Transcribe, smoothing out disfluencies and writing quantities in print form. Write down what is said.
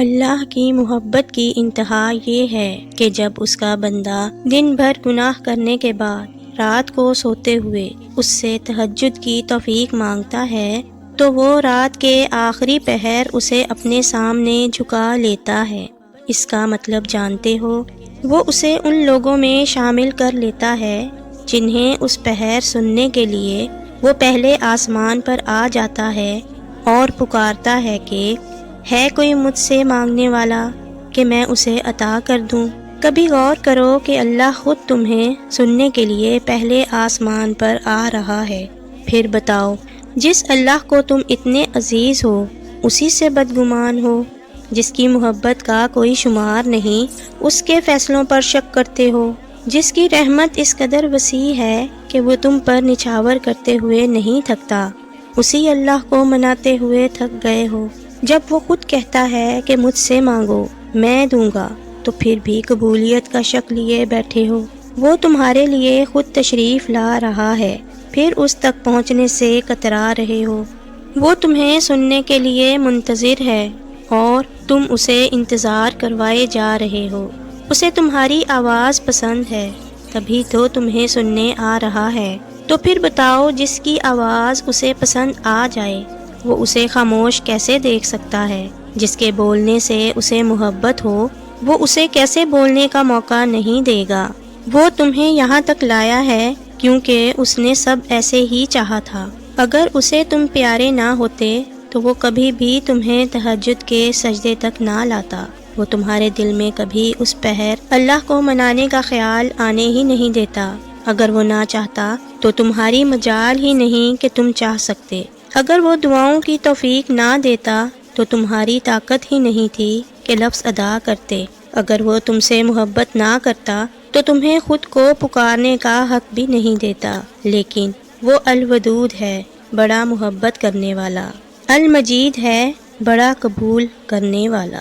اللہ کی محبت کی انتہا یہ ہے کہ جب اس کا بندہ دن بھر گناہ کرنے کے بعد رات کو سوتے ہوئے اس سے تہجد کی توفیق مانگتا ہے تو وہ رات کے آخری پہر اسے اپنے سامنے جھکا لیتا ہے۔ اس کا مطلب جانتے ہو؟ وہ اسے ان لوگوں میں شامل کر لیتا ہے جنہیں اس پہر سننے کے لیے وہ پہلے آسمان پر آ جاتا ہے اور پکارتا ہے کہ ہے کوئی مجھ سے مانگنے والا کہ میں اسے عطا کر دوں۔ کبھی غور کرو کہ اللہ خود تمہیں سننے کے لیے پہلے آسمان پر آ رہا ہے۔ پھر بتاؤ، جس اللہ کو تم اتنے عزیز ہو اسی سے بدگمان ہو، جس کی محبت کا کوئی شمار نہیں، اس کے فیصلوں پر شک کرتے ہو، جس کی رحمت اس قدر وسیع ہے کہ وہ تم پر نچھاور کرتے ہوئے نہیں تھکتا، اسی اللہ کو مناتے ہوئے تھک گئے ہو۔ جب وہ خود کہتا ہے کہ مجھ سے مانگو میں دوں گا، تو پھر بھی قبولیت کا شک لیے بیٹھے ہو۔ وہ تمہارے لیے خود تشریف لا رہا ہے، پھر اس تک پہنچنے سے کترا رہے ہو۔ وہ تمہیں سننے کے لیے منتظر ہے اور تم اسے انتظار کروائے جا رہے ہو۔ اسے تمہاری آواز پسند ہے، تبھی تو تمہیں سننے آ رہا ہے۔ تو پھر بتاؤ، جس کی آواز اسے پسند آ جائے وہ اسے خاموش کیسے دیکھ سکتا ہے؟ جس کے بولنے سے اسے محبت ہو وہ اسے کیسے بولنے کا موقع نہیں دے گا؟ وہ تمہیں یہاں تک لایا ہے کیونکہ اس نے سب ایسے ہی چاہا تھا۔ اگر اسے تم پیارے نہ ہوتے تو وہ کبھی بھی تمہیں تہجد کے سجدے تک نہ لاتا۔ وہ تمہارے دل میں کبھی اس پہر اللہ کو منانے کا خیال آنے ہی نہیں دیتا۔ اگر وہ نہ چاہتا تو تمہاری مجال ہی نہیں کہ تم چاہ سکتے۔ اگر وہ دعاؤں کی توفیق نہ دیتا تو تمہاری طاقت ہی نہیں تھی کہ لفظ ادا کرتے۔ اگر وہ تم سے محبت نہ کرتا تو تمہیں خود کو پکارنے کا حق بھی نہیں دیتا۔ لیکن وہ الودود ہے، بڑا محبت کرنے والا، المجید ہے، بڑا قبول کرنے والا۔